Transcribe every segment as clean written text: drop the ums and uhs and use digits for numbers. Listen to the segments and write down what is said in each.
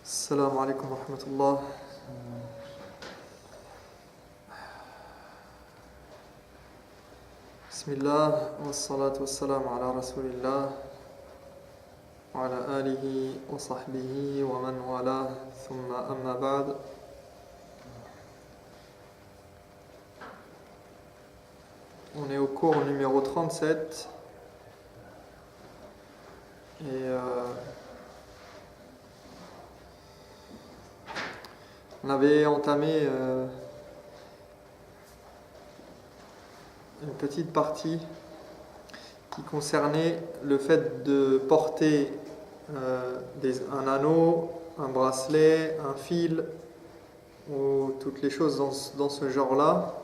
السلام عليكم ورحمة الله. بسم الله والصلاة والسلام على رسول الله وعلى آله وصحبه ومن والاه ثم أما بعد. On est au cours numéro 37 et on avait entamé une petite partie qui concernait le fait de porter un anneau, un bracelet, un fil ou toutes les choses dans ce genre-là,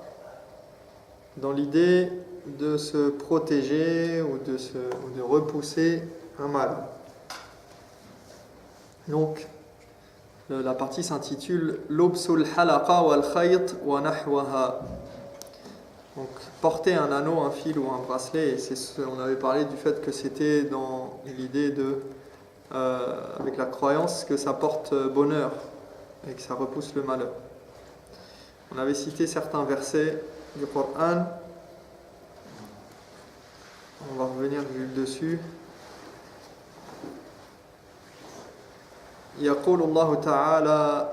dans l'idée de se protéger ou de repousser un mal. Donc, la partie s'intitule Lubsul halaqa wal khayt wa nahwaha. Donc, porter un anneau, un fil ou un bracelet, et on avait parlé du fait que c'était dans l'idée avec la croyance que ça porte bonheur et que ça repousse le malheur. On avait cité certains versets du Coran. On va revenir dessus. يقول الله تعالى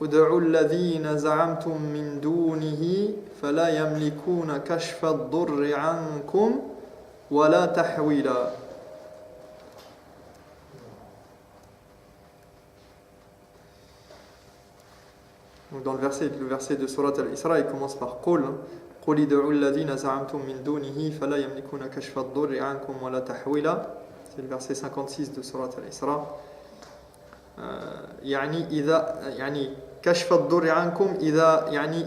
ادعوا الذين زعمتم من دونه فلا يملكون كشف الضر عنكم ولا تحويلا. Donc dans le verset de Surat Al-Isra, il commence par قل قل ادعوا الذين زعمتم من دونه فلا يملكون كشف الضر عنكم ولا تحويلا. C'est le verset 56 de Surat Al-Isra. يعني كشف الضر عنكم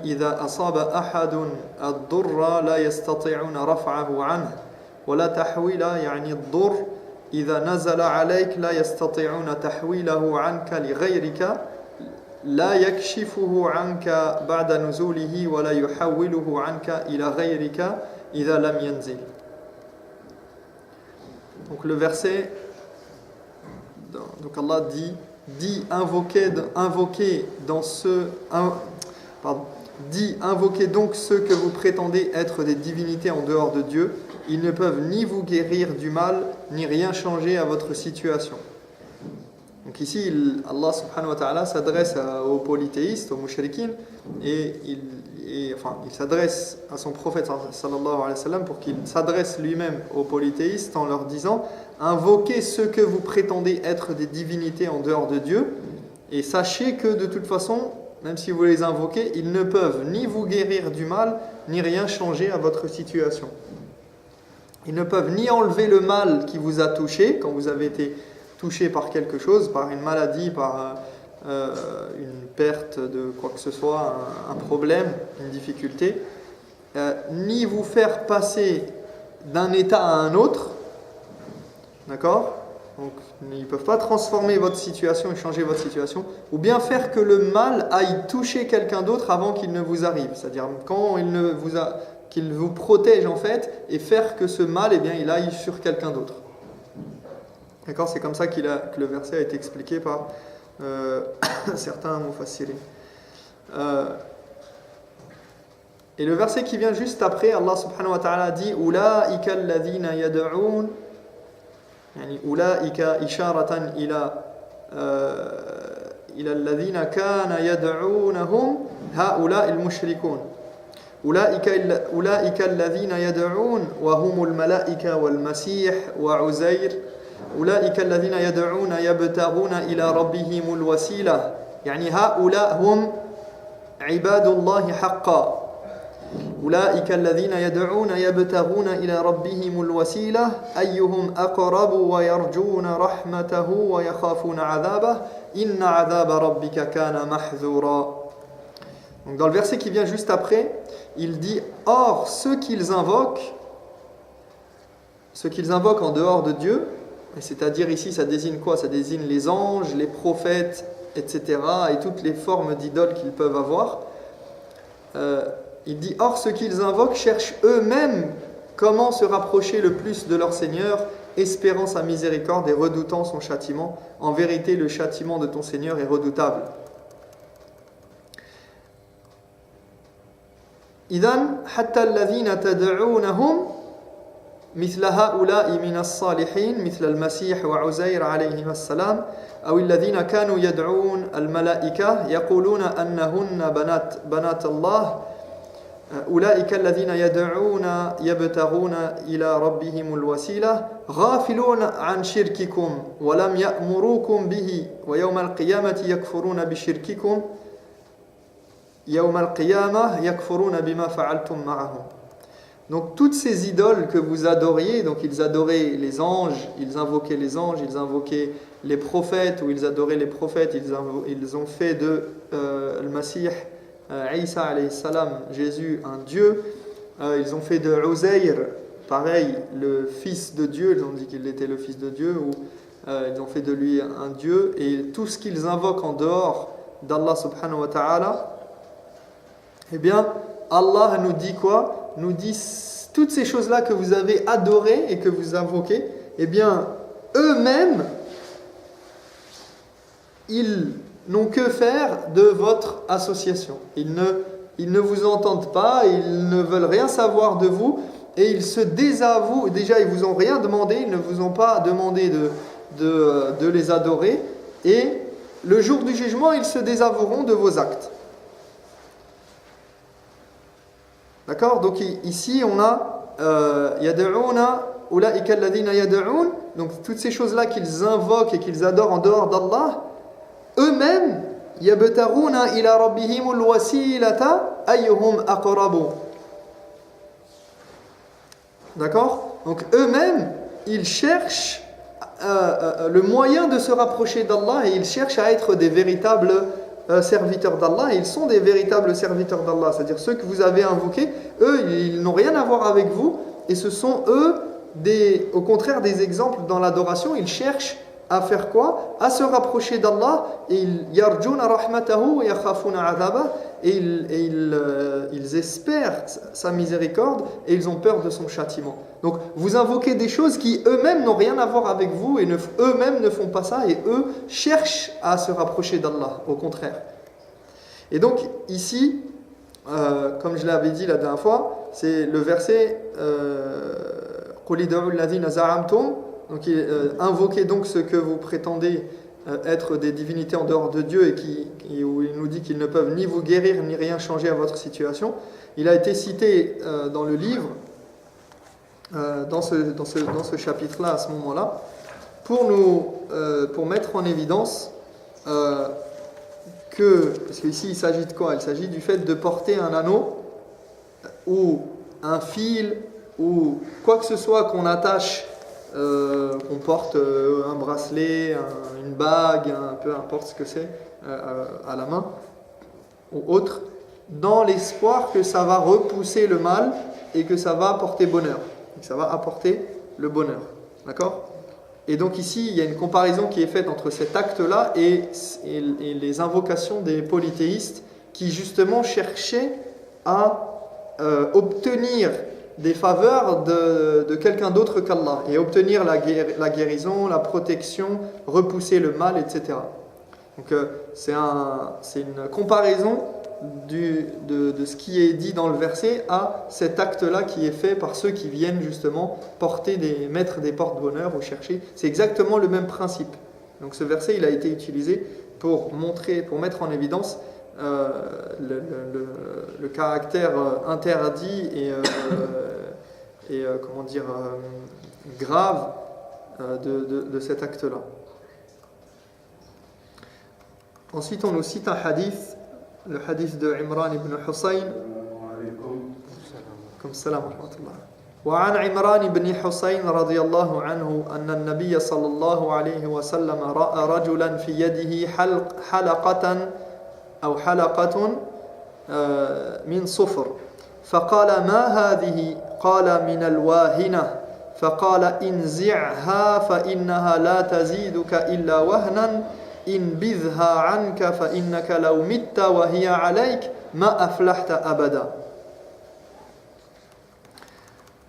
إذا أصاب أحد الضر لا يستطيعون رفعه عنه ولا تحويلا يعني الضر إذا نزل عليك لا يستطيعون تحويله عنك لغيرك لا يكشفه عنك بعد نزوله ولا يحوله عنك إلى غيرك إذا لم ينزل. Donc le verset, donc Allah dit invoquez donc ceux que vous prétendez être des divinités en dehors de Dieu, ils ne peuvent ni vous guérir du mal ni rien changer à votre situation. Donc ici Allah subhanahu wa ta'ala s'adresse aux polythéistes, aux mushrikines, et il s'adresse à son prophète sallallahu alayhi wa sallam pour qu'il s'adresse lui-même aux polythéistes en leur disant invoquez ceux que vous prétendez être des divinités en dehors de Dieu et sachez que de toute façon, même si vous les invoquez, ils ne peuvent ni vous guérir du mal ni rien changer à votre situation. Ils ne peuvent ni enlever le mal qui vous a touché quand vous avez été touché par quelque chose, par une maladie, par une perte de quoi que ce soit, un problème, une difficulté, ni vous faire passer d'un état à un autre, d'accord ? Donc ils ne peuvent pas transformer votre situation et changer votre situation, ou bien faire que le mal aille toucher quelqu'un d'autre avant qu'il ne vous arrive, c'est-à-dire quand qu'il vous protège en fait, et faire que ce mal, il aille sur quelqu'un d'autre. D'accord, c'est comme ça que le verset a été expliqué par certains mufassirin. Et le verset qui vient juste après, Allah subhanahu wa ta'ala dit Ulaika alladhina yad'un, yani ulaika isharatan ila alladhina kana yad'unahum haula al-mushrikun. أولئك الذين يدعون وهم الملائكة والمسيح وعزير أولئك الذين يدعون يبتغون إلى ربهم الوسيلة يعني هؤلاء هم عباد الله حقا أولئك الذين يدعون يبتغون إلى ربهم الوسيلة أيهم أقرب ويرجون رحمته ويخافون عذابه إن عذاب ربك كان محذورا. Donc dans le verset qui vient juste après, il dit or ceux qu'ils invoquent en dehors de Dieu, et c'est-à-dire ici ça désigne quoi ? Ça désigne les anges, les prophètes, etc. et toutes les formes d'idoles qu'ils peuvent avoir. Il dit or ceux qu'ils invoquent cherchent eux-mêmes comment se rapprocher le plus de leur Seigneur espérant sa miséricorde et redoutant son châtiment. En vérité, le châtiment de ton Seigneur est redoutable. إذن حتى الذين تدعونهم مثل هؤلاء من الصالحين مثل المسيح وعزير عليهما السلام أو الذين كانوا يدعون الملائكة يقولون أنهن بنات الله أولئك الذين يدعون يبتغون إلى ربهم الوسيلة غافلون عن شرككم ولم يأمروكم به ويوم القيامة يكفرون بشرككم يوم القيامة يكفرون بما فعلتم معهم. Donc toutes ces idoles que vous adoriez, donc ils adoraient les anges, ils invoquaient les prophètes, ou ils adoraient les prophètes, ils ont fait de le-Masih, Isa alayhi salam, Jésus, un Dieu. Ils ont fait de Uzair, pareil, le fils de Dieu, ils ont dit qu'il était le fils de Dieu, ou ils ont fait de lui un Dieu. Et tout ce qu'ils invoquent en dehors d'Allah subhanahu wa ta'ala, eh bien, Allah nous dit quoi? Nous dit toutes ces choses-là que vous avez adorées et que vous invoquez, eh bien, eux-mêmes, ils n'ont que faire de votre association. Ils ne vous entendent pas, ils ne veulent rien savoir de vous, et ils se désavouent. Déjà, ils ne vous ont rien demandé, ils ne vous ont pas demandé de les adorer, et le jour du jugement, ils se désavoueront de vos actes. D'accord? Donc ici on a yad'una ulaika alladhina yad'un, donc toutes ces choses-là qu'ils invoquent et qu'ils adorent en dehors d'Allah, eux-mêmes yabtaruna ila rabbihimul wasilata ayyuhum aqrabu. D'accord? Donc eux-mêmes ils cherchent le moyen de se rapprocher d'Allah, et ils cherchent à être des véritables serviteurs d'Allah, et ils sont des véritables serviteurs d'Allah, c'est-à-dire ceux que vous avez invoqués, eux, ils n'ont rien à voir avec vous, et ce sont eux, au contraire, des exemples dans l'adoration. Ils cherchent à faire quoi? À se rapprocher d'Allah, et ils yarjuna rahmatahu wa yakhafuna adhaba, et ils espèrent sa miséricorde, et ils ont peur de son châtiment. Donc vous invoquez des choses qui eux-mêmes n'ont rien à voir avec vous, et eux-mêmes ne font pas ça, et eux cherchent à se rapprocher d'Allah, au contraire. Et donc ici, comme je l'avais dit la dernière fois, c'est le verset قُلِ ادْعُوا الَّذِينَ زَعَمْتُمْ. Donc invoquez donc ce que vous prétendez être des divinités en dehors de Dieu, et où il nous dit qu'ils ne peuvent ni vous guérir ni rien changer à votre situation. Il a été cité dans le livre, dans ce chapitre-là, à ce moment-là, pour mettre en évidence parce qu'ici il s'agit de quoi? Il s'agit du fait de porter un anneau ou un fil ou quoi que ce soit qu'on attache, qu'on porte un bracelet, une bague, peu importe ce que c'est, à la main ou autre, dans l'espoir que ça va repousser le mal et que ça va apporter bonheur, que ça va apporter le bonheur. D'accord? Et donc ici, il y a une comparaison qui est faite entre cet acte-là et les invocations des polythéistes qui justement cherchaient à obtenir des faveurs de quelqu'un d'autre qu'Allah, et obtenir la guérison, la protection, repousser le mal, etc. Donc c'est une comparaison de ce qui est dit dans le verset à cet acte-là qui est fait par ceux qui viennent justement mettre des porte-bonheur ou chercher. C'est exactement le même principe. Donc ce verset, il a été utilisé pour mettre en évidence le caractère interdit et grave de cet acte-là. Ensuite, on nous cite un hadith, le hadith de Imran ibn Husayn. Comme salam wa rahmatullah. وعن عمران بن حسين رضي الله عنه أن النبي صلى الله عليه وسلم رأى رجلا في يده حلقة من صفر فقال ما هذه؟ قال من الواهنة فقال انزعها فإنها لا تزيدك إلا وهنا انبذها عنك فإنك لو مت وهي عليك ما أفلحت أبدا.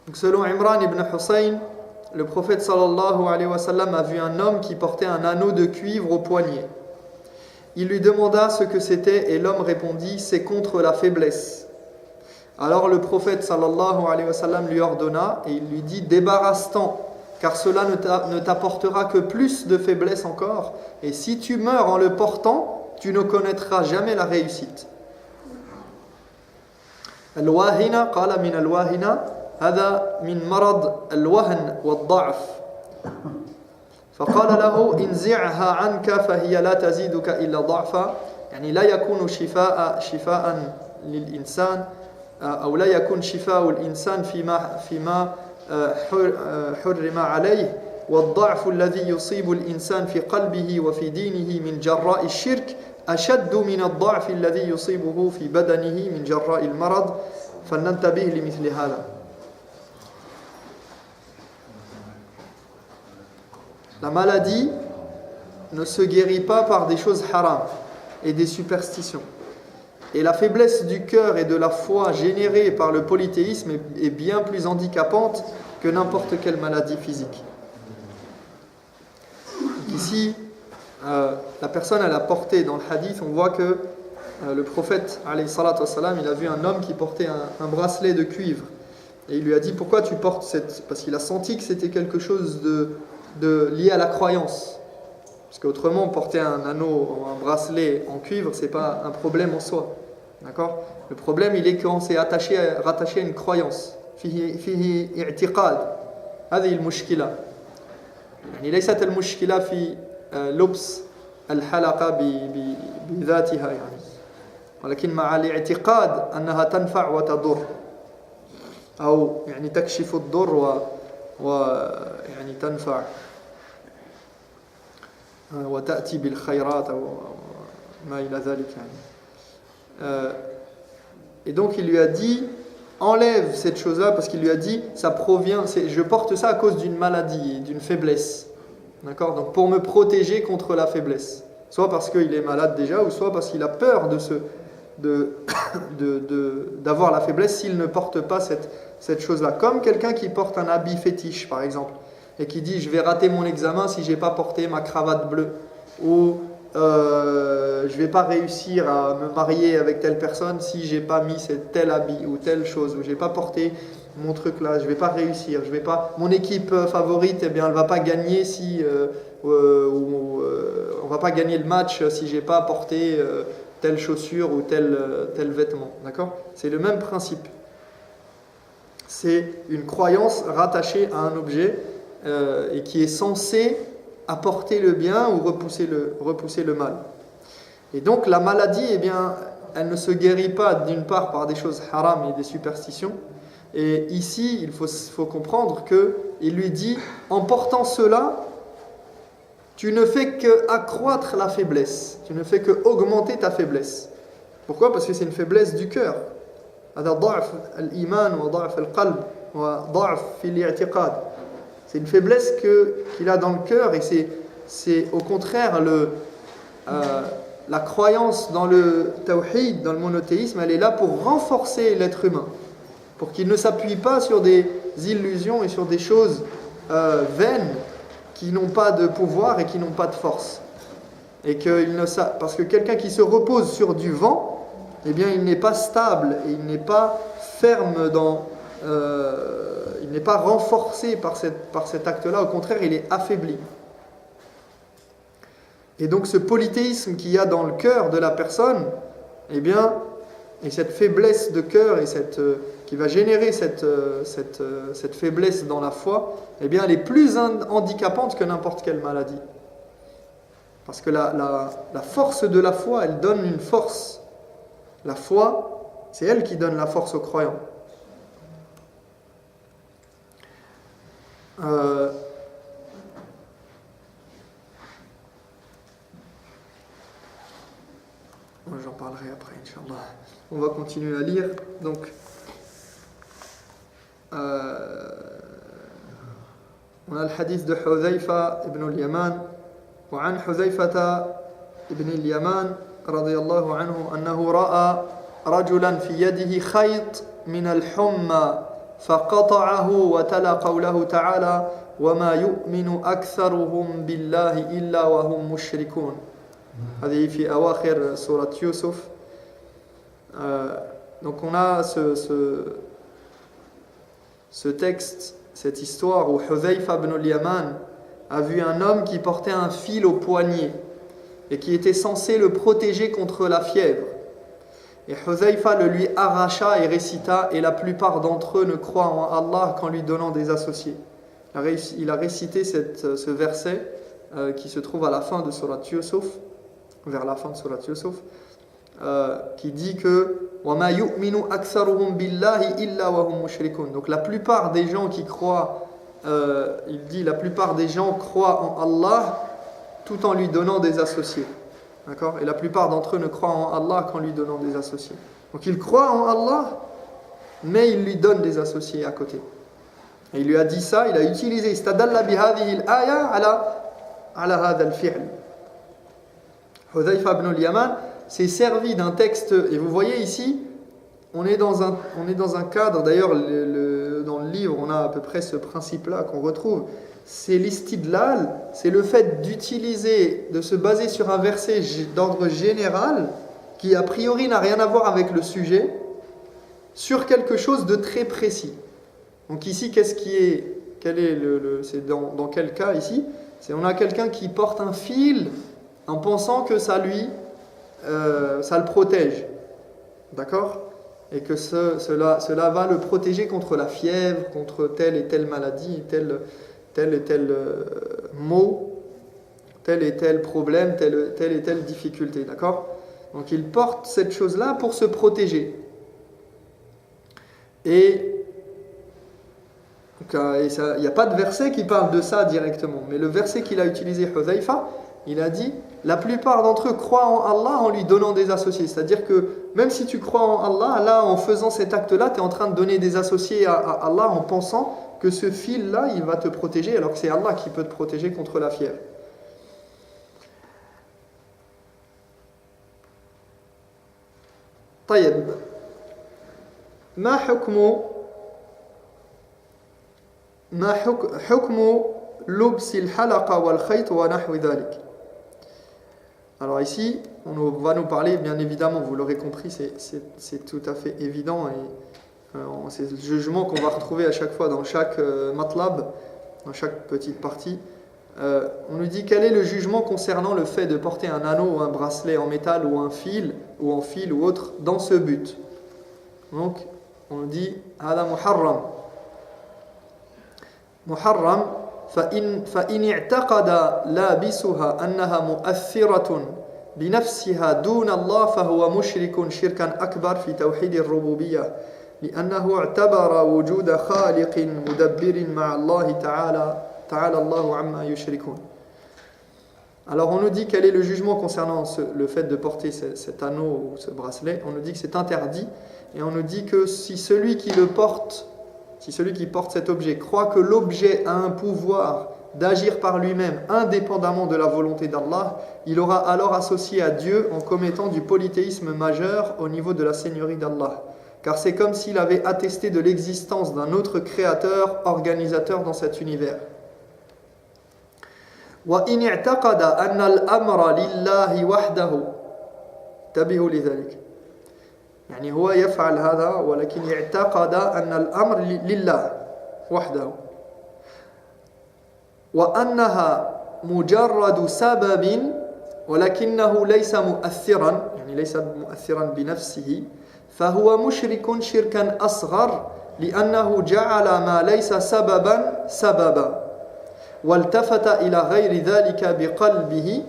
Donc selon Imran ibn Husayn, le prophète sallallahu alayhi wa sallam a vu un homme qui portait un anneau de cuivre au poignet. Il lui demanda ce que c'était et l'homme répondit, c'est contre la faiblesse. Alors le prophète sallallahu alayhi wa sallam lui ordonna et il lui dit, débarrasse-t'en, car cela ne t'apportera que plus de faiblesse encore, et si tu meurs en le portant, tu ne connaîtras jamais la réussite. Al-wahina, qala min al-wahina, هذا من مرض الوهن والضعف فقال له انزعها عنك فهي لا تزيدك إلا ضعفا يعني لا يكون شفاء للإنسان أو لا يكون شفاء الإنسان فيما حرم عليه والضعف الذي يصيب الإنسان في قلبه وفي دينه من جراء الشرك أشد من الضعف الذي يصيبه في بدنه من جراء المرض فلننتبه لمثل هذا. La maladie ne se guérit pas par des choses haram et des superstitions. Et la faiblesse du cœur et de la foi générée par le polythéisme est bien plus handicapante que n'importe quelle maladie physique. Donc ici, la personne elle a porté dans le hadith, on voit que le prophète alayhi salatu wassalam, il a vu un homme qui portait un bracelet de cuivre. Et il lui a dit, pourquoi tu portes cette... Parce qu'il a senti que c'était quelque chose lié à la croyance. Parce qu'autrement, porter un anneau, un bracelet en cuivre, c'est pas un problème en soi. D'accord ? Le problème, il est quand c'est rattaché à une croyance. فيه اعتقاد. هذه المشكلة. يعني ليست المشكلة في لبس الحلقة بذاتها يعني. ولكن مع الاعتقاد أنها تنفع وتضر. أو يعني تكشف الضر ويعني تنفع وتأتي بالخيرات أو ما إلى ذلك يعني. Et donc il lui a dit, enlève cette chose-là parce qu'il lui a dit, ça provient, je porte ça à cause d'une maladie, d'une faiblesse. D'accord ? Donc pour me protéger contre la faiblesse. Soit parce qu'il est malade déjà, ou soit parce qu'il a peur d'avoir la faiblesse s'il ne porte pas cette chose-là. Comme quelqu'un qui porte un habit fétiche, par exemple, et qui dit, je vais rater mon examen si je n'ai pas porté ma cravate bleue. Ou je ne vais pas réussir à me marier avec telle personne si je n'ai pas mis tel habit ou telle chose. Ou je n'ai pas porté mon truc là, je ne vais pas réussir. Mon équipe favorite, eh bien, elle ne va pas gagner si... on ne va pas gagner le match si je n'ai pas porté... telle chaussure ou tel vêtement. D'accord ? C'est le même principe. C'est une croyance rattachée à un objet et qui est censée apporter le bien ou repousser le mal. Et donc la maladie, eh bien, elle ne se guérit pas d'une part par des choses haram et des superstitions. Et ici, il faut comprendre qu'il lui dit, en portant cela, tu ne fais qu'accroître la faiblesse. Tu ne fais qu'augmenter ta faiblesse. Pourquoi ? Parce que c'est une faiblesse du cœur. C'est une faiblesse qu'il a dans le cœur et c'est au contraire la croyance dans le tawhid, dans le monothéisme, elle est là pour renforcer l'être humain. Pour qu'il ne s'appuie pas sur des illusions et sur des choses vaines qui n'ont pas de pouvoir et qui n'ont pas de force. Et parce que quelqu'un qui se repose sur du vent, eh bien il n'est pas stable et il n'est pas ferme il n'est pas renforcé par cet acte-là, au contraire il est affaibli. Et donc ce polythéisme qu'il y a dans le cœur de la personne, eh bien, et cette faiblesse de cœur et qui va générer cette faiblesse dans la foi, eh bien, elle est plus handicapante que n'importe quelle maladie. Parce que la force de la foi, elle donne une force. La foi, c'est elle qui donne la force aux croyants. J'en parlerai après, Inch'Allah. On va continuer à lire. Donc, on a le hadith de Hudhayfa ibn al-Yaman. وعن حذيفة ابن اليمان رضي الله عنه أنه رأى رجلا في يده خيط من الحمى فقطعه وتلا قوله تعالى وَمَا يُؤْمِنُ أَكْثَرُهُمْ بِاللَّهِ إِلَّا وَهُمْ مُشْرِكُونَ. هذه في أواخر سورة يوسف. Donc on a ce texte, cette histoire où Hudhayfa ibn al-Yaman a vu un homme qui portait un fil au poignet et qui était censé le protéger contre la fièvre. Et Hudhayfa le lui arracha et récita, et la plupart d'entre eux ne croient en Allah qu'en lui donnant des associés. Il a récité ce verset qui se trouve à la fin de Surat Yusuf, vers la fin de Surat Yusuf, qui dit que وَمَا يُؤْمِنُ أَكْثَرُهُمْ بِاللَّهِ إِلَّا وَهُمْ مُشْرِكُونَ. Donc la plupart des gens qui croient, il dit la plupart des gens croient en Allah tout en lui donnant des associés. D'accord ? Et la plupart d'entre eux ne croient en Allah qu'en lui donnant des associés. Donc ils croient en Allah, mais ils lui donnent des associés à côté. Et il lui a dit ça, il a utilisé istadalla bihadhihi al-aya ala hadha al-fi'l. Hudhayfa ibn al-Yaman s'est servi d'un texte, et vous voyez ici, on est dans un cadre, d'ailleurs dans le livre on a à peu près ce principe-là qu'on retrouve, c'est l'istidlal, c'est le fait d'utiliser, de se baser sur un verset d'ordre général, qui a priori n'a rien à voir avec le sujet, sur quelque chose de très précis. Donc ici, c'est dans quel cas ici ? C'est on a quelqu'un qui porte un fil en pensant que ça le protège, d'accord ? Et que cela va le protéger contre la fièvre, contre telle et telle maladie, tel et tel mot, tel et tel problème, telle et telle difficulté, d'accord ? Donc il porte cette chose-là pour se protéger. Et il n'y a pas de verset qui parle de ça directement, mais le verset qu'il a utilisé, Hudhayfa, il a dit la plupart d'entre eux croient en Allah en lui donnant des associés. C'est-à-dire que même si tu crois en Allah, là, en faisant cet acte-là, tu es en train de donner des associés à Allah en pensant que ce fil-là, il va te protéger, alors que c'est Allah qui peut te protéger contre la fièvre. طيب ما حكم لبس الحلقة والخيط ونحو ذلك. Alors ici, on va nous parler, bien évidemment, vous l'aurez compris, c'est tout à fait évident, et c'est le jugement qu'on va retrouver à chaque fois dans chaque matlab, dans chaque petite partie. On nous dit quel est le jugement concernant le fait de porter un anneau ou un bracelet en métal ou en fil ou autre dans ce but. Donc, on nous dit هذا محرم فإن اعتقد لابسها أنها مؤثرة بنفسها دون الله فهو مشرك شركا أكبر في توحيد الربوبية لأنه اعتبر وجود خالق مدبر مع الله تعالى الله عما يشركون. Alors on nous dit quel est le jugement concernant le fait de porter cet anneau ou ce bracelet. On nous dit que c'est interdit, et on nous dit que si celui qui porte cet objet croit que l'objet a un pouvoir d'agir par lui-même indépendamment de la volonté d'Allah, il aura alors associé à Dieu en commettant du polythéisme majeur au niveau de la seigneurie d'Allah. Car c'est comme s'il avait attesté de l'existence d'un autre créateur, organisateur dans cet univers. وَإِنِ اعْتَقَدَ أَنَّ الْأَمْرَ لِلَّهِ وَحْدَهُ انتبهوا لذلك. يعني هو يفعل هذا ولكن اعتقد أن الأمر لله وحده وأنها مجرد سبب ولكنه ليس مؤثرا، يعني ليس مؤثرا بنفسه، فهو مشرك شركا أصغر لأنه جعل ما ليس سببا سببا والتفت إلى غير ذلك بقلبه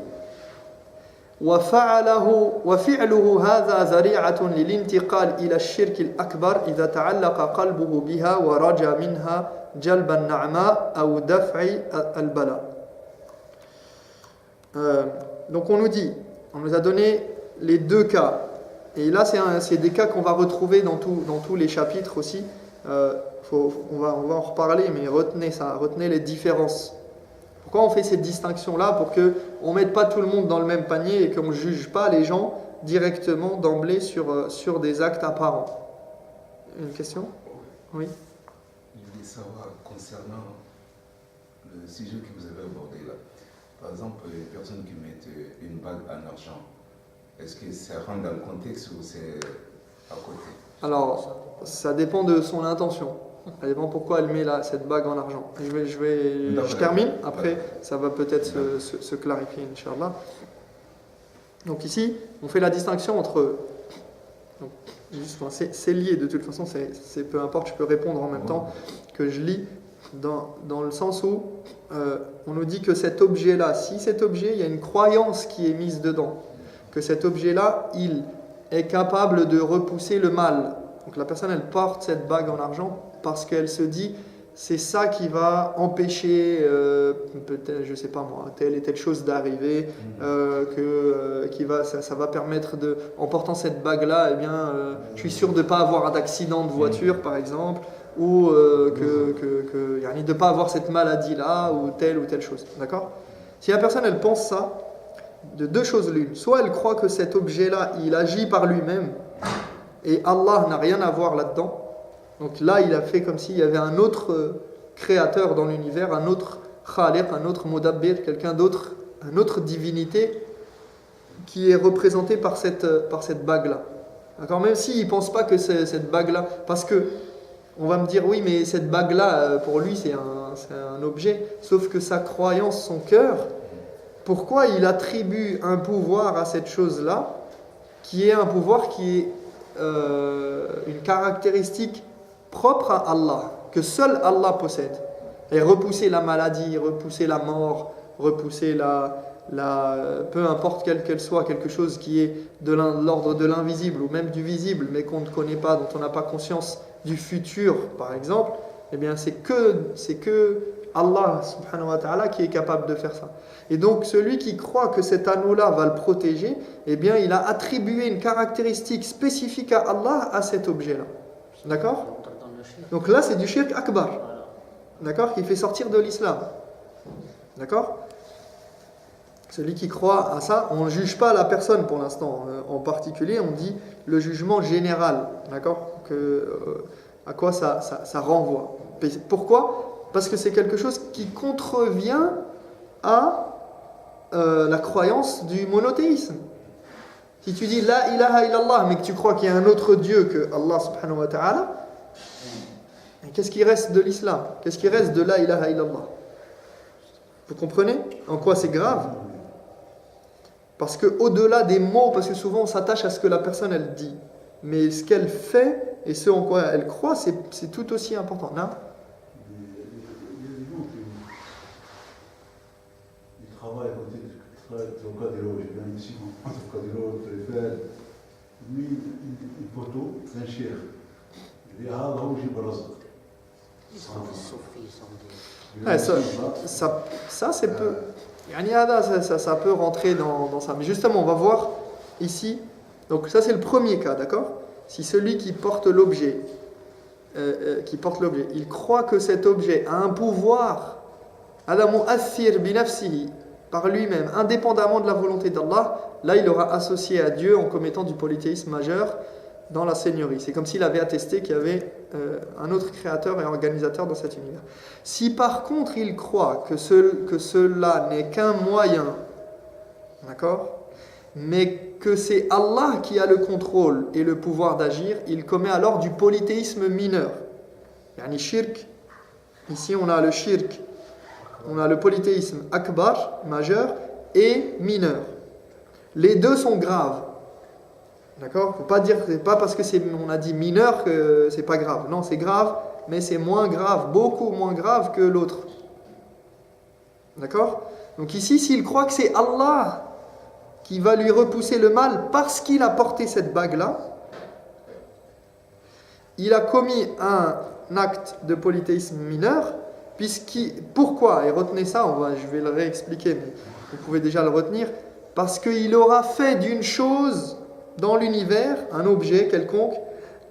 وفعله هذا ذريعة للانتقال إلى الشرك الأكبر إذا تعلق قلبه بها ورجى منها جلب النعماء أو دفع البلاء. Donc on nous a donné les deux cas, et là c'est des cas qu'on va retrouver dans tous les chapitres aussi. On va en reparler, mais retenez les différences. Pourquoi on fait cette distinction-là? Pour qu'on ne mette pas tout le monde dans le même panier et qu'on ne juge pas les gens directement d'emblée sur des actes apparents. Une question? Oui. Je voulais savoir concernant le sujet que vous avez abordé là. Par exemple, les personnes qui mettent une bague en argent, est-ce que ça rentre dans le contexte ou c'est à côté? Alors, ça dépend de son intention. Ça dépend pourquoi elle met cette bague en argent. Je termine, après ça va peut-être se clarifier, Inch'Allah. Donc ici, on fait la distinction entre... C'est lié de toute façon, c'est peu importe, je peux répondre en même temps que je lis, dans le sens où on nous dit que cet objet-là, si cet objet, il y a une croyance qui est mise dedans, que cet objet-là, il est capable de repousser le mal. Donc la personne, elle porte cette bague en argent parce qu'elle se dit, c'est ça qui va empêcher, peut-être, je sais pas moi, telle et telle chose d'arriver, ça va permettre de, en portant cette bague-là, eh bien, je suis sûr de ne pas avoir d'accident de voiture, par exemple, ou de ne pas avoir cette maladie-là, ou telle chose. D'accord ? Si la personne, elle pense ça, de deux choses l'une. Soit elle croit que cet objet-là, il agit par lui-même, et Allah n'a rien à voir là-dedans. Donc là, il a fait comme s'il y avait un autre créateur dans l'univers, un autre khaliq, un autre mudabbir, quelqu'un d'autre, une autre divinité qui est représentée par cette bague-là. D'accord ? Même s'il ne pense pas que c'est cette bague-là, parce que on va me dire, oui, mais cette bague-là, pour lui, c'est un objet, sauf que sa croyance, son cœur, pourquoi il attribue un pouvoir à cette chose-là, qui est un pouvoir qui est une caractéristique propre à Allah, que seul Allah possède. Et repousser la maladie, repousser la mort, repousser peu importe quelle qu'elle soit, quelque chose qui est de l'ordre de l'invisible ou même du visible, mais qu'on ne connaît pas, dont on n'a pas conscience du futur, par exemple, eh bien c'est que Allah subhanahu wa ta'ala qui est capable de faire ça. Et donc celui qui croit que cet anneau-là va le protéger, eh bien il a attribué une caractéristique spécifique à Allah à cet objet-là. D'accord ? Donc là c'est du shirk akbar. D'accord ? Qui fait sortir de l'islam. D'accord ? Celui qui croit à ça, on ne juge pas la personne pour l'instant. En particulier, on dit le jugement général. D'accord ? À quoi ça renvoie. Pourquoi ? Parce que c'est quelque chose qui contrevient à la croyance du monothéisme. Si tu dis la ilaha illallah, mais que tu crois qu'il y a un autre Dieu que Allah subhanahu wa ta'ala, qu'est-ce qui reste de l'islam ? Qu'est-ce qui reste de la ilaha illallah ? Vous comprenez en quoi c'est grave ? Parce que au-delà des mots, parce que souvent on s'attache à ce que la personne elle dit, mais ce qu'elle fait et ce en quoi elle croit, c'est tout aussi important. Non ? Il travaille à côté du Trocadéro, je viens ici, au Trocadéro, au téléphone. Lui, une photo d'un cher. Il dit, ah, là où j'ai brasé. Ça c'est peu. Ça peut rentrer dans ça. Mais justement, on va voir ici. Donc ça c'est le premier cas, d'accord ? Si celui qui porte l'objet, il croit que cet objet a un pouvoir, ala mu'athir bi nafsihi, par lui-même, indépendamment de la volonté d'Allah, là il aura associé à Dieu en commettant du polythéisme majeur dans la seigneurie. C'est comme s'il avait attesté qu'il y avait un autre créateur et organisateur dans cet univers. Si par contre il croit que cela n'est qu'un moyen, d'accord, mais que c'est Allah qui a le contrôle et le pouvoir d'agir, il commet alors du polythéisme mineur. Yani shirk, ici on a le shirk, on a le polythéisme akbar, majeur, et mineur. Les deux sont graves. D'accord ? Faut pas dire, c'est pas parce que on a dit mineur que c'est pas grave. Non, c'est grave, mais c'est moins grave, beaucoup moins grave que l'autre. D'accord ? Donc ici, s'il croit que c'est Allah qui va lui repousser le mal parce qu'il a porté cette bague-là, il a commis un acte de polythéisme mineur, pourquoi ? Et retenez ça, je vais le réexpliquer, mais vous pouvez déjà le retenir, parce qu'il aura fait d'une chose dans l'univers, un objet quelconque,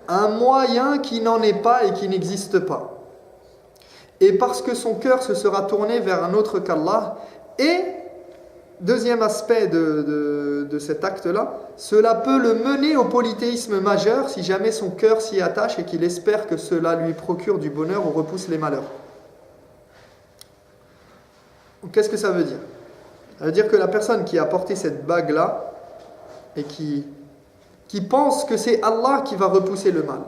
un moyen qui n'en est pas et qui n'existe pas. Et parce que son cœur se sera tourné vers un autre qu'Allah. Et, deuxième aspect de cet acte-là, cela peut le mener au polythéisme majeur si jamais son cœur s'y attache et qu'il espère que cela lui procure du bonheur ou repousse les malheurs. Qu'est-ce que ça veut dire? Ça veut dire que la personne qui a porté cette bague-là et qui pense que c'est Allah qui va repousser le mal,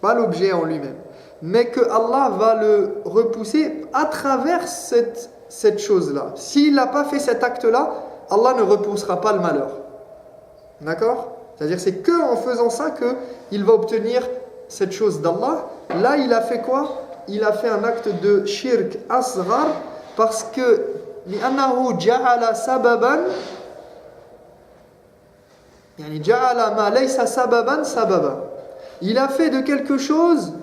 pas l'objet en lui-même, mais que Allah va le repousser à travers cette chose-là. S'il n'a pas fait cet acte-là, Allah ne repoussera pas le malheur. D'accord? C'est-à-dire c'est que en faisant ça qu'il va obtenir cette chose d'Allah. Là, il a fait quoi? Il a fait un acte de shirk asghar parce que لأنه جعل سببا يعني جعل ما ليس سببا سببا. Il a fait de quelque chose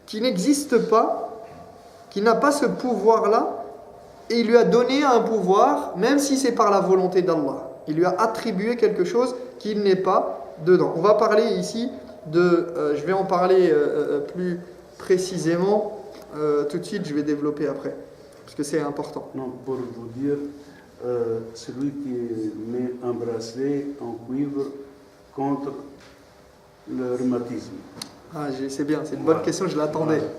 qui n'existe pas, qui n'a pas ce pouvoir-là, et il lui a donné un pouvoir, même si c'est par la volonté d'Allah. Il lui a attribué quelque chose qui n'est pas dedans. On va parler ici je vais en parler plus précisément tout de suite, je vais développer après, parce que c'est important. Non, pour vous dire, celui qui met un bracelet en cuivre contre le rhumatisme. Ah, c'est bien, c'est une bonne question, je l'attendais. Voilà.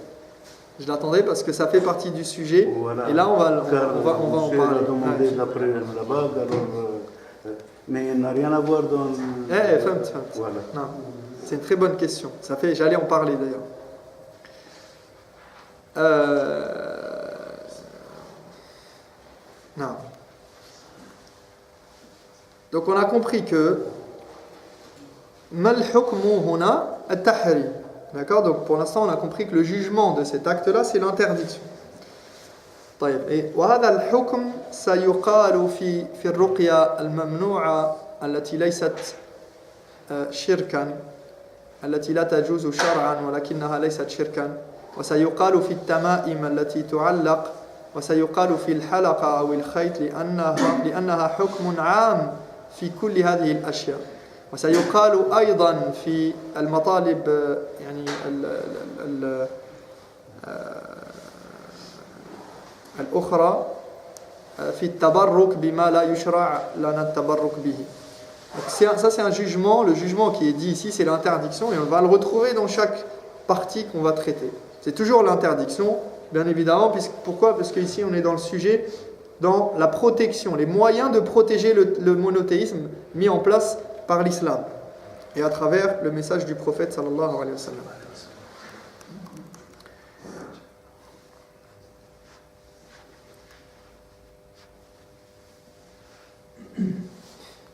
Je l'attendais parce que ça fait partie du sujet. Voilà. Et là, on va en parler. On a demandé d'après la bague, alors, mais il n'a rien à voir dans... Voilà. Non, c'est une très bonne question. J'allais en parler d'ailleurs. Non. Donc on a compris que mal hukmu huna at-tahrim. D'accord? Donc pour l'instant on a compris que le jugement de cet acte-là c'est l'interdiction. طيب et وهذا الحكم سيقال في الرقية الممنوعة التي ليست شركا التي لا تجوز شرعا ولكنها ليست شركا وسيقال في التمائم التي تعلق وسيقال في الحلقة أو الخيط لأنها حكم عام في كل هذه الأشياء وسيقال أيضا في المطالب يعني الأخرى في التبرك بما لا يشرع لنا التبرك به. Donc ça c'est un jugement, le jugement qui est dit ici c'est l'interdiction et on va le retrouver dans chaque partie qu'on va traiter. C'est toujours l'interdiction, bien évidemment, pourquoi? Parce qu'ici on est dans le sujet, dans la protection, les moyens de protéger le monothéisme mis en place par l'islam et à travers le message du prophète sallallahu alayhi wa sallam.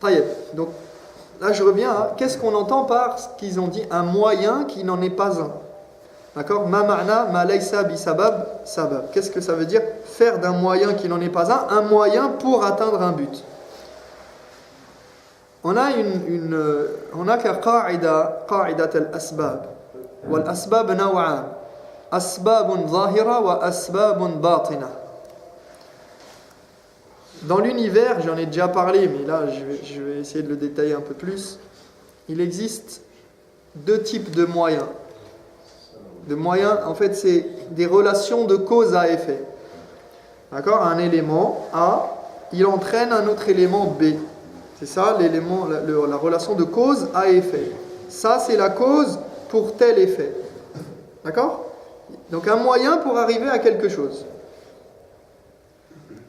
Taïeb. Donc là je reviens à qu'est-ce qu'on entend par ce qu'ils ont dit un moyen qui n'en est pas un. D'accord? Ma ma'na ma laysa bi sabab sabab. Qu'est-ce que ça veut dire? Faire d'un moyen qui n'en est pas un moyen pour atteindre un but. On a هناك قاعدة الأسباب والأسباب نوعان أسباب ظاهرة وأسباب باطنة. Dans l'univers, j'en ai déjà parlé, mais là je vais essayer de le détailler un peu plus. Il existe deux types de moyens. De moyens, en fait, c'est des relations de cause à effet. D'accord? Un élément A, il entraîne un autre élément B. C'est ça l'élément, la relation de cause à effet. Ça, c'est la cause pour tel effet. D'accord? Donc un moyen pour arriver à quelque chose.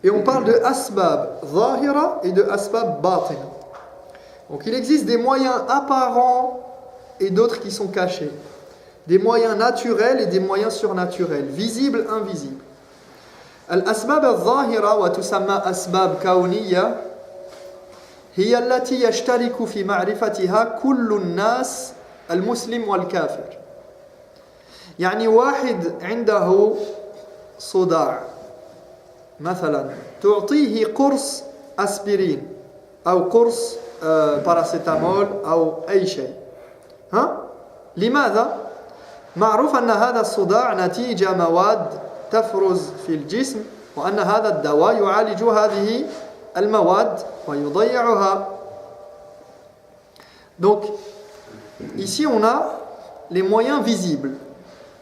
Et on parle de asbab zahira et de asbab batin. Donc il existe des moyens apparents et d'autres qui sont cachés. Des moyens naturels et des moyens surnaturels, visibles, invisibles. Al-asbab al-zahira wa tusamma asbab kawniyya هي التي يشترك في معرفتها كل الناس المسلم والكافر. يعني واحد عنده صداع مثلا تعطيه قرص أسبرين أو قرص باراسيتامول أو أي شيء. لماذا؟ معروف أن هذا الصداع نتيجة مواد تفرز في الجسم وأن هذا الدواء يعالج هذه المواد ويضيعها. Donc ici on a les moyens visibles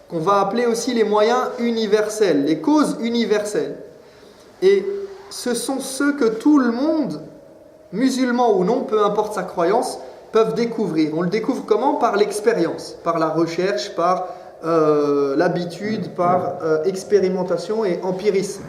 qu'on va appeler aussi les moyens universels, les causes universelles. Et ce sont ceux que tout le monde, musulman ou non, peu importe sa croyance, peuvent découvrir. On le découvre comment? Par l'expérience, par la recherche, par l'habitude, par expérimentation et empirisme.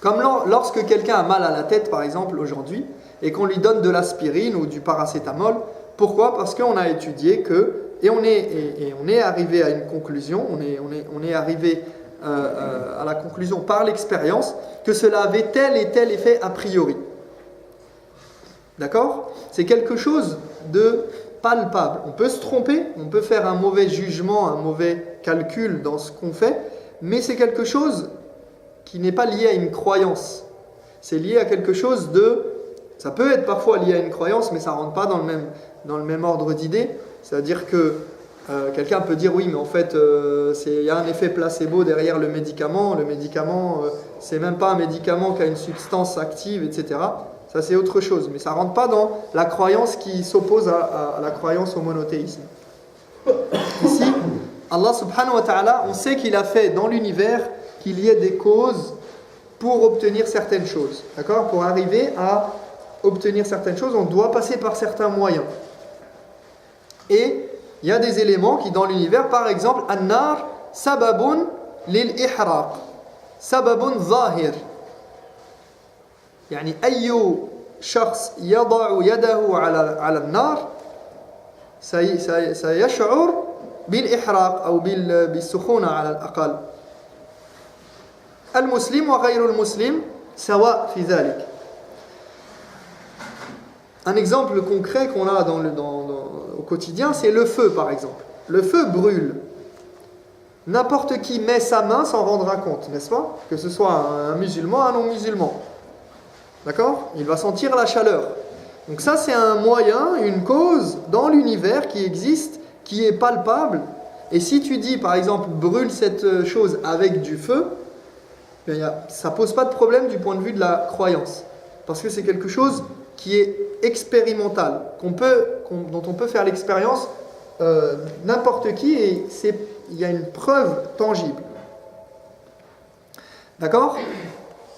Comme lorsque quelqu'un a mal à la tête, par exemple, aujourd'hui, et qu'on lui donne de l'aspirine ou du paracétamol. Pourquoi? Parce qu'on a étudié que, et on est arrivé à une conclusion, on est arrivé à la conclusion par l'expérience que cela avait tel et tel effet a priori. D'accord? C'est quelque chose de palpable. On peut se tromper, on peut faire un mauvais jugement, un mauvais calcul dans ce qu'on fait, mais c'est quelque chose qui n'est pas lié à une croyance. C'est lié à quelque chose de... Ça peut être parfois lié à une croyance, mais ça ne rentre pas dans le même ordre d'idée. C'est-à-dire que quelqu'un peut dire oui, mais en fait, il y a un effet placebo derrière le médicament. Le médicament, c'est même pas un médicament qui a une substance active, etc. Ça, c'est autre chose. Mais ça ne rentre pas dans la croyance qui s'oppose à la croyance au monothéisme. Ici, Allah subhanahu wa ta'ala, on sait qu'il a fait dans l'univers qu'il y ait des causes pour obtenir certaines choses. D'accord? Pour arriver à obtenir certaines choses, on doit passer par certains moyens. Et il y a des éléments qui dans l'univers, par exemple, an-nar sababun lil ihraq, sababun zahir. يعني أي شخص يضع يده على النار سيشعر بالإحراق أو بالسخونة على الأقل. المسلم وغير المسلم سواء في ذلك. Un exemple concret qu'on a au quotidien, c'est le feu par exemple. Le feu brûle. N'importe qui met sa main s'en rendra compte, n'est-ce pas? Que ce soit un musulman, un non-musulman. D'accord? Il va sentir la chaleur. Donc ça, c'est un moyen, une cause dans l'univers qui existe, qui est palpable. Et si tu dis, par exemple, brûle cette chose avec du feu, ça ne pose pas de problème du point de vue de la croyance. Parce que c'est quelque chose qui est expérimental, dont on peut faire l'expérience n'importe qui, et il y a une preuve tangible. D'accord?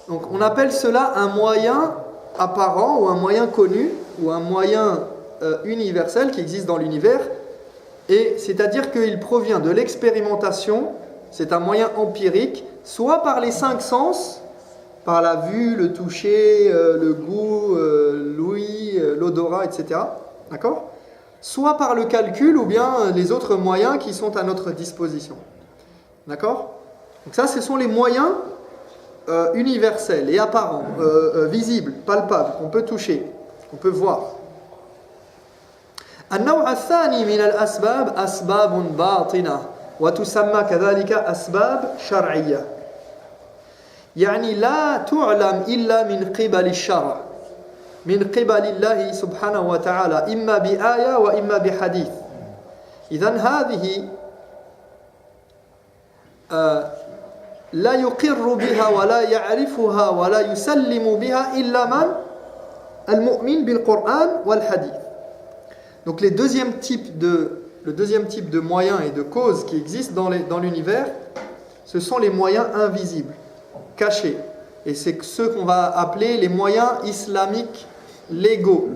Donc on appelle cela un moyen apparent, ou un moyen connu, ou un moyen universel qui existe dans l'univers, et c'est-à-dire qu'il provient de l'expérimentation. C'est un moyen empirique, soit par les 5 sens, par la vue, le toucher, le goût, l'ouïe, l'odorat, etc. D'accord? Soit par le calcul, ou bien les autres moyens qui sont à notre disposition. D'accord? Donc ça, ce sont les moyens universels et apparents, visibles, palpables, qu'on peut toucher, qu'on peut voir. النوع الثاني من الأسباب أسباب باطنة وتسمى كذلك أسباب شرعية. يعني لا تعلم إلا من قبل الشرع، من قبل الله سبحانه وتعالى، إما بآية وإما بحديث. إذن هذه لا يقر بها ولا يعرفها ولا يسلم بها إلا من المؤمن بالقرآن والحديث. Donc le deuxième type de moyens et de causes qui existent dans l'univers, ce sont les moyens invisibles, cachés. Et c'est ceux qu'on va appeler les moyens islamiques légaux.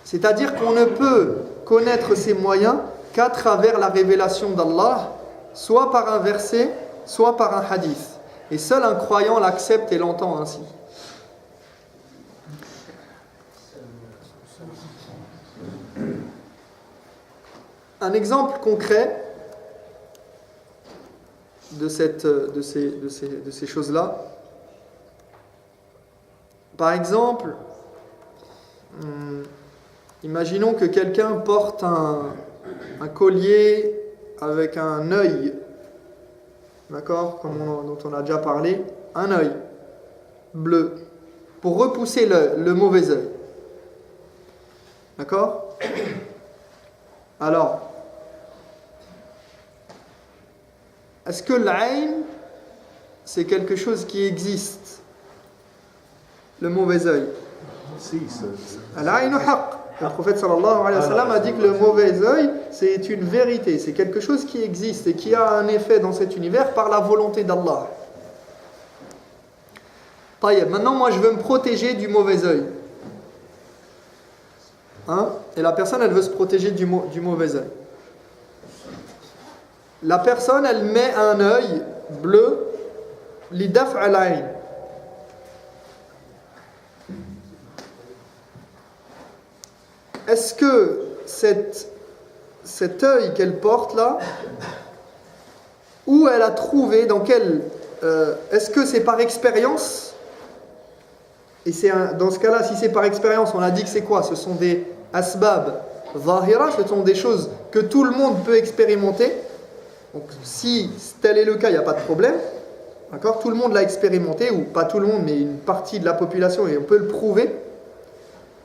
C'est-à-dire qu'on ne peut connaître ces moyens qu'à travers la révélation d'Allah, soit par un verset, soit par un hadith. Et seul un croyant l'accepte et l'entend ainsi. Un exemple concret de ces choses-là. Par exemple, imaginons que quelqu'un porte un collier avec un œil, d'accord, dont on a déjà parlé, un œil bleu, pour repousser le mauvais œil. D'accord? Alors, est-ce que l'ayn, c'est quelque chose qui existe? Le mauvais œil. Si, Al-aynu haqq. Le prophète sallallahu alayhi wa sallam a dit que le mauvais œil, c'est une vérité, c'est quelque chose qui existe et qui a un effet dans cet univers par la volonté d'Allah. Maintenant, moi, je veux me protéger du mauvais œil. Hein? Et la personne, elle veut se protéger du mauvais œil. La personne, elle met un œil bleu lidaf' al-ayn. Est-ce que cet œil qu'elle porte là, où elle a trouvé, dans quel... est-ce que c'est par expérience? Et dans ce cas-là, si c'est par expérience, on a dit que c'est quoi? Ce sont des asbab zahira, ce sont des choses que tout le monde peut expérimenter. Donc si tel est le cas, il n'y a pas de problème. D'accord? Tout le monde l'a expérimenté, ou pas tout le monde, mais une partie de la population, et on peut le prouver.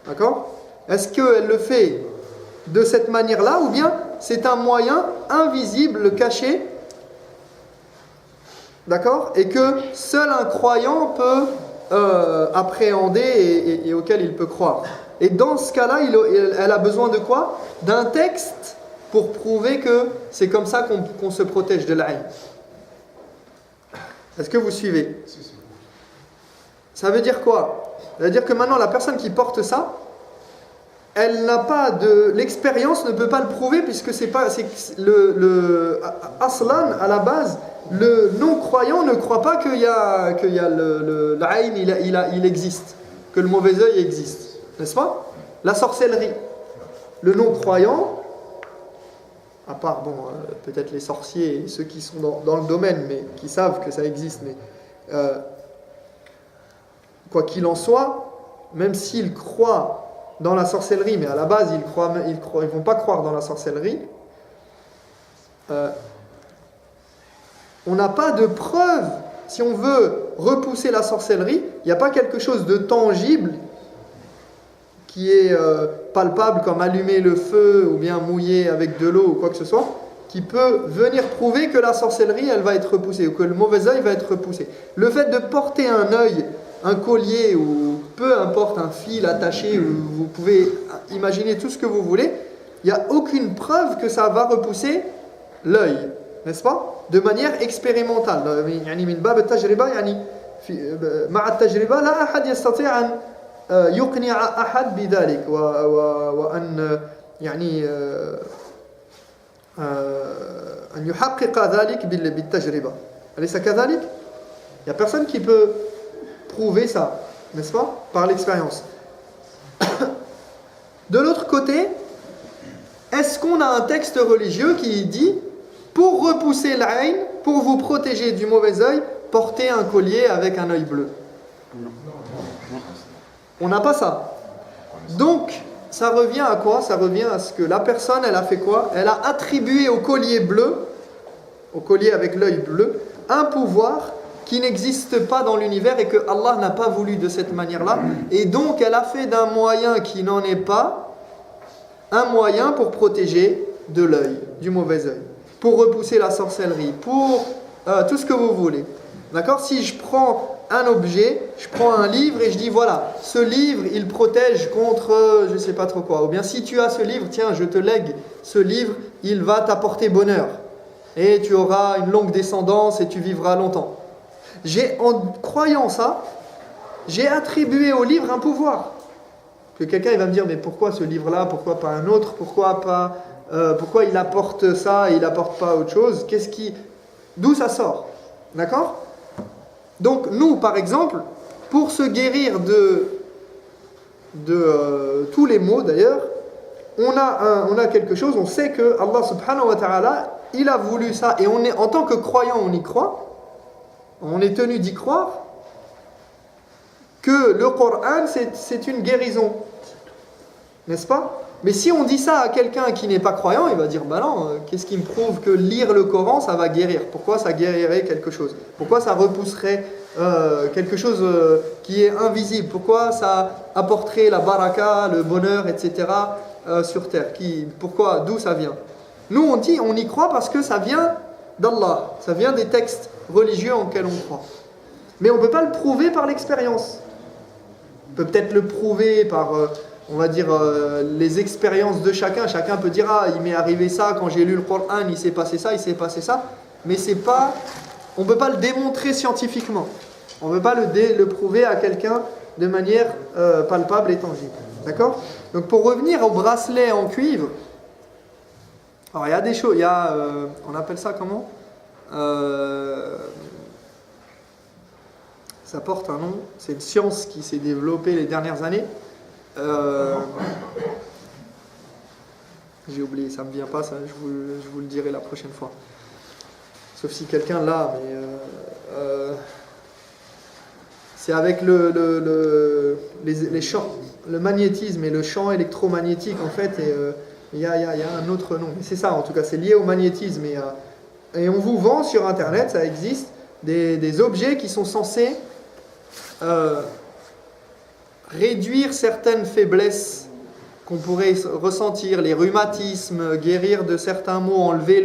D'accord? Est-ce qu'elle le fait de cette manière-là, ou bien c'est un moyen invisible, caché, d'accord? Et que seul un croyant peut appréhender et auquel il peut croire. Et dans ce cas-là, elle a besoin de quoi? D'un texte pour prouver que c'est comme ça qu'on se protège de l'aïn. Est-ce que vous suivez? Ça veut dire quoi? Ça veut dire que maintenant la personne qui porte ça, elle n'a pas de... L'expérience ne peut pas le prouver, puisque c'est pas... le aslan, à la base, le non-croyant ne croit pas qu'il y a l'aïn, il existe, que le mauvais œil existe. N'est-ce pas? La sorcellerie. Le non-croyant, à part, bon, peut-être les sorciers et ceux qui sont dans le domaine, mais qui savent que ça existe, mais quoi qu'il en soit, même s'ils croient dans la sorcellerie, mais à la base ils vont pas croire dans la sorcellerie, on n'a pas de preuve. Si on veut repousser la sorcellerie, il n'y a pas quelque chose de tangible qui est palpable, comme allumer le feu ou bien mouiller avec de l'eau ou quoi que ce soit, qui peut venir prouver que la sorcellerie elle va être repoussée, ou que le mauvais œil va être repoussé. Le fait de porter un œil, un collier, ou peu importe, un fil attaché, ou vous pouvez imaginer tout ce que vous voulez, il n'y a aucune preuve que ça va repousser l'œil, n'est-ce pas? De manière expérimentale. يعني من باب التجربة يعني مع التجربة لا أحد يستطيع أن يقنع أحد بذلك وأن يعني أن يحقق ذلك بالتجربة. أليس كذلك؟ Il n'y a personne qui peut prouver ça, n'est-ce pas? Par l'expérience. De l'autre côté, est-ce qu'on a un texte religieux qui dit pour repousser l'aïn, pour vous protéger du mauvais œil, portez un collier avec un œil bleu? On n'a pas ça. Donc, ça revient à quoi? Ça revient à ce que la personne, elle a fait quoi? Elle a attribué au collier bleu, au collier avec l'œil bleu, un pouvoir qui n'existe pas dans l'univers et que Allah n'a pas voulu de cette manière-là. Et donc, elle a fait d'un moyen qui n'en est pas un moyen pour protéger de l'œil, du mauvais œil, pour repousser la sorcellerie, pour tout ce que vous voulez. D'accord? Si je prends un objet, je prends un livre et je dis voilà, ce livre il protège contre je sais pas trop quoi, ou bien si tu as ce livre, tiens, je te lègue ce livre, il va t'apporter bonheur et tu auras une longue descendance et tu vivras longtemps. En croyant ça, j'ai attribué au livre un pouvoir. Que quelqu'un il va me dire mais pourquoi ce livre-là, pourquoi pas un autre, pourquoi il apporte ça et il apporte pas autre chose, d'où ça sort? D'accord? Donc nous par exemple, pour se guérir de tous les maux d'ailleurs, on a quelque chose, on sait que Allah subhanahu wa ta'ala il a voulu ça, et en tant que croyant on y croit, on est tenu d'y croire, que le Coran c'est une guérison, n'est-ce pas? Mais si on dit ça à quelqu'un qui n'est pas croyant, il va dire bah non, qu'est-ce qui me prouve que lire le Coran ça va guérir? Pourquoi ça guérirait quelque chose? Pourquoi ça repousserait quelque chose qui est invisible? Pourquoi ça apporterait la baraka, le bonheur, etc. Sur terre? Pourquoi? D'où ça vient? Nous on dit, on y croit parce que ça vient d'Allah, ça vient des textes religieux en lesquels on croit. Mais on ne peut pas le prouver par l'expérience. On peut peut-être le prouver par... on va dire les expériences de chacun. Chacun peut dire ah il m'est arrivé ça quand j'ai lu le Coran, il s'est passé ça, mais on peut pas le démontrer scientifiquement. On ne peut pas le prouver à quelqu'un de manière palpable et tangible. D'accord? Donc pour revenir au bracelet en cuivre, alors il y a des choses, on appelle ça comment? Ça porte un nom, c'est une science qui s'est développée les dernières années. J'ai oublié, ça ne me vient pas, ça, je vous le dirai la prochaine fois. Sauf si quelqu'un l'a, mais c'est avec les champs, le magnétisme et le champ électromagnétique en fait, et il y a un autre nom. Mais c'est ça en tout cas, c'est lié au magnétisme. Et on vous vend sur internet, ça existe, des objets qui sont censés réduire certaines faiblesses qu'on pourrait ressentir, les rhumatismes, guérir de certains maux, enlever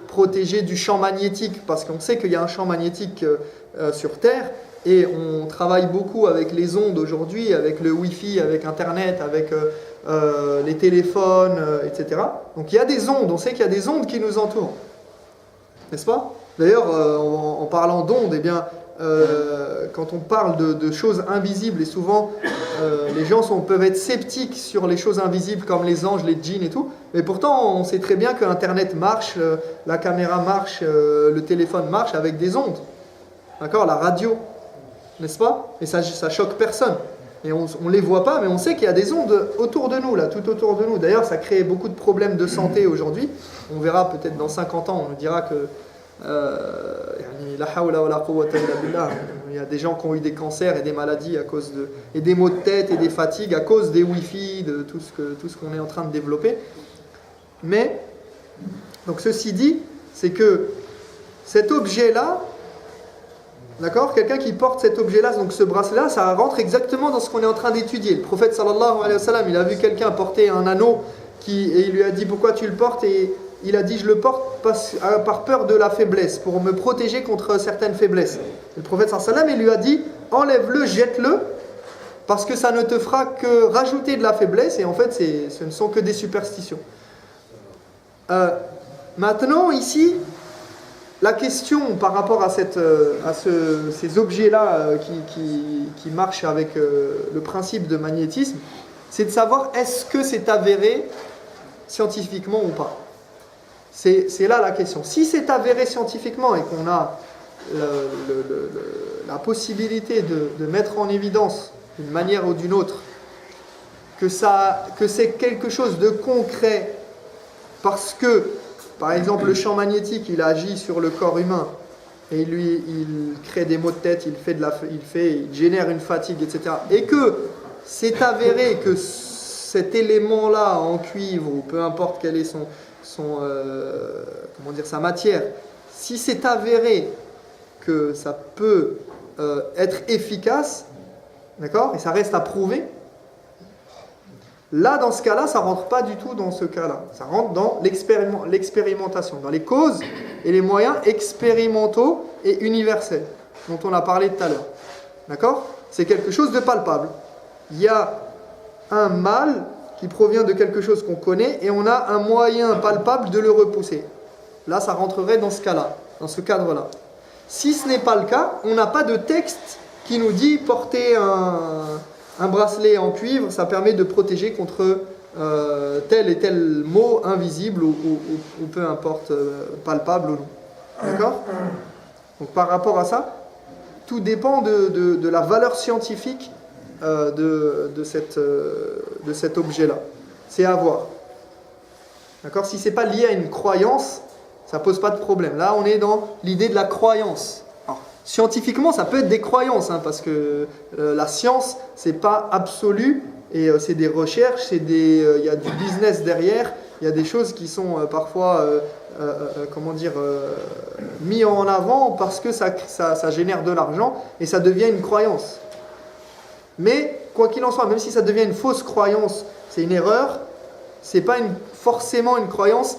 protéger du champ magnétique, parce qu'on sait qu'il y a un champ magnétique sur Terre, et on travaille beaucoup avec les ondes aujourd'hui, avec le Wi-Fi, avec Internet, avec les téléphones, etc. Donc il y a des ondes, on sait qu'il y a des ondes qui nous entourent, n'est-ce pas? D'ailleurs, en parlant d'ondes, eh bien, quand on parle de choses invisibles, et souvent les gens peuvent être sceptiques sur les choses invisibles comme les anges, les djinns et tout, mais pourtant on sait très bien que Internet marche, la caméra marche, le téléphone marche avec des ondes, d'accord, la radio, n'est-ce pas? Et ça choque personne, et on ne les voit pas, mais on sait qu'il y a des ondes autour de nous, là, tout autour de nous. D'ailleurs, ça crée beaucoup de problèmes de santé aujourd'hui. On verra peut-être dans 50 ans, on nous dira que il y a des gens qui ont eu des cancers et des maladies et des maux de tête et des fatigues à cause des Wi-Fi, de tout ce qu'on est en train de développer. Mais, donc ceci dit, c'est que cet objet-là, d'accord, quelqu'un qui porte cet objet-là, donc ce bracelet-là, ça rentre exactement dans ce qu'on est en train d'étudier. Le prophète sallallahu alayhi wa sallam, il a vu quelqu'un porter un anneau et il lui a dit pourquoi tu le portes, et il a dit je le porte par peur de la faiblesse, pour me protéger contre certaines faiblesses. Et le prophète sallallahu alayhi wa sallam, il lui a dit enlève-le, jette-le, parce que ça ne te fera que rajouter de la faiblesse, et en fait ce ne sont que des superstitions. Maintenant ici, la question par rapport à ces objets-là qui marchent avec le principe de magnétisme, c'est de savoir est-ce que c'est avéré scientifiquement ou pas. C'est là la question. Si c'est avéré scientifiquement et qu'on a la possibilité de mettre en évidence d'une manière ou d'une autre que c'est quelque chose de concret, parce que par exemple le champ magnétique il agit sur le corps humain et il crée des maux de tête, il génère une fatigue, etc. Et que c'est avéré que cet élément-là en cuivre, ou peu importe quelle est sa matière, si c'est avéré que ça peut être efficace, d'accord, et ça reste à prouver, là, dans ce cas-là, ça ne rentre pas du tout dans ce cas-là. Ça rentre dans l'expérimentation, dans les causes et les moyens expérimentaux et universels, dont on a parlé tout à l'heure. D'accord ? C'est quelque chose de palpable. Il y a un mal qui provient de quelque chose qu'on connaît, et on a un moyen palpable de le repousser. Là, ça rentrerait dans ce cas-là, dans ce cadre-là. Si ce n'est pas le cas, on n'a pas de texte qui nous dit porter un bracelet en cuivre, ça permet de protéger contre tel et tel mot invisible ou peu importe, palpable ou non. D'accord ? Donc par rapport à ça, tout dépend de la valeur scientifique de cet objet-là. C'est à voir. D'accord ? Si ce n'est pas lié à une croyance, ça ne pose pas de problème. Là, on est dans l'idée de la croyance. Alors, scientifiquement, ça peut être des croyances, parce que la science, ce n'est pas absolu, et c'est des recherches, il y a du business derrière, il y a des choses qui sont parfois mis en avant parce que ça génère de l'argent, et ça devient une croyance. Mais, quoi qu'il en soit, même si ça devient une fausse croyance, c'est une erreur, ce n'est pas forcément une croyance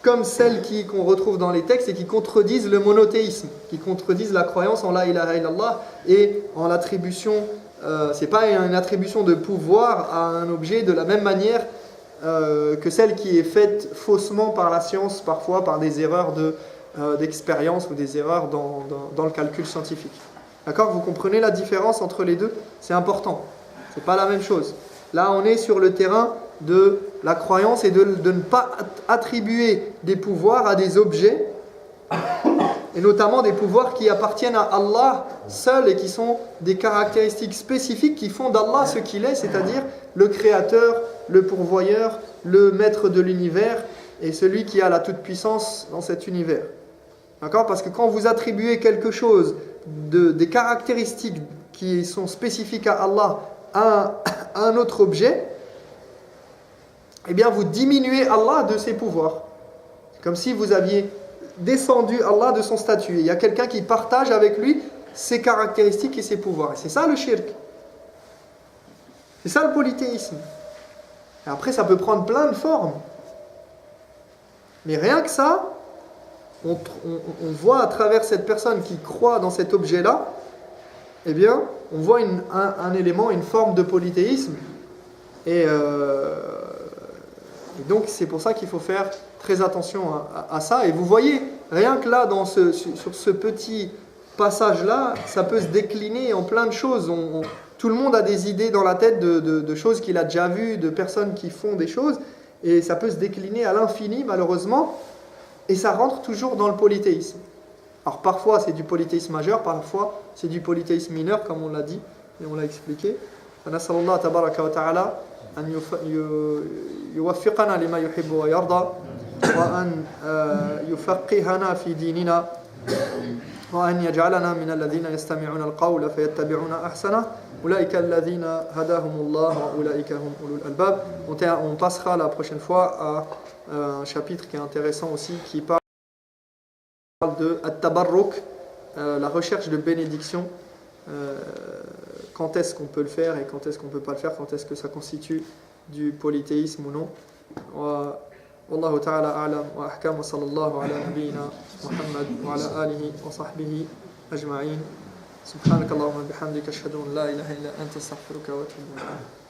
comme celles qu'on retrouve dans les textes et qui contredisent le monothéisme, qui contredisent la croyance en la ilaha illallah et en l'attribution, c'est pas une attribution de pouvoir à un objet de la même manière que celle qui est faite faussement par la science, parfois par des erreurs d'expérience ou des erreurs dans le calcul scientifique. D'accord ? Vous comprenez la différence entre les deux ? C'est important. C'est pas la même chose. Là, on est sur le terrain de la croyance et de ne pas attribuer des pouvoirs à des objets et notamment des pouvoirs qui appartiennent à Allah seul et qui sont des caractéristiques spécifiques qui font d'Allah ce qu'il est, c'est-à-dire le créateur, le pourvoyeur, le maître de l'univers et celui qui a la toute-puissance dans cet univers. D'accord ? Parce que quand vous attribuez quelque chose, des caractéristiques qui sont spécifiques à Allah à un autre objet, eh bien vous diminuez Allah de ses pouvoirs. C'est comme si vous aviez descendu Allah de son statut. Il y a quelqu'un qui partage avec lui ses caractéristiques et ses pouvoirs. Et c'est ça le shirk. C'est ça le polythéisme. Et après, ça peut prendre plein de formes. Mais rien que ça, on voit à travers cette personne qui croit dans cet objet-là, eh bien, on voit un élément, une forme de polythéisme. Et donc, c'est pour ça qu'il faut faire très attention à ça. Et vous voyez, rien que là, sur ce petit passage-là, ça peut se décliner en plein de choses. Tout le monde a des idées dans la tête de choses qu'il a déjà vues, de personnes qui font des choses. Et ça peut se décliner à l'infini, malheureusement. Et ça rentre toujours dans le polythéisme. Alors parfois, c'est du polythéisme majeur, parfois, c'est du polythéisme mineur, comme on l'a dit, et on l'a expliqué. فنسأل الله تبارك وتعالى أن يوفقنا لما يحب ويرضى وأن يفقهنا في ديننا وأن يجعلنا من الذين يستمعون القول فيتبعون أحسنه أولئك الذين هداهم الله وأولئك هم أولو الألباب. On passera la prochaine fois à un chapitre qui est intéressant aussi, qui parle de at-tabarruk, la recherche de bénédiction. Quand est-ce qu'on peut le faire et quand est-ce qu'on ne peut pas le faire, quand est-ce que ça constitue du polythéisme ou non. Wallahu ta'ala a'lam wa ahkam wa sallallahu ala nabiyyina Muhammad wa ala alihi wa sahbihi ajma'in. Subhanakallahumma bihamdika ashhadu an la ilaha illa anta astaghfiruka wa atubu ilayk.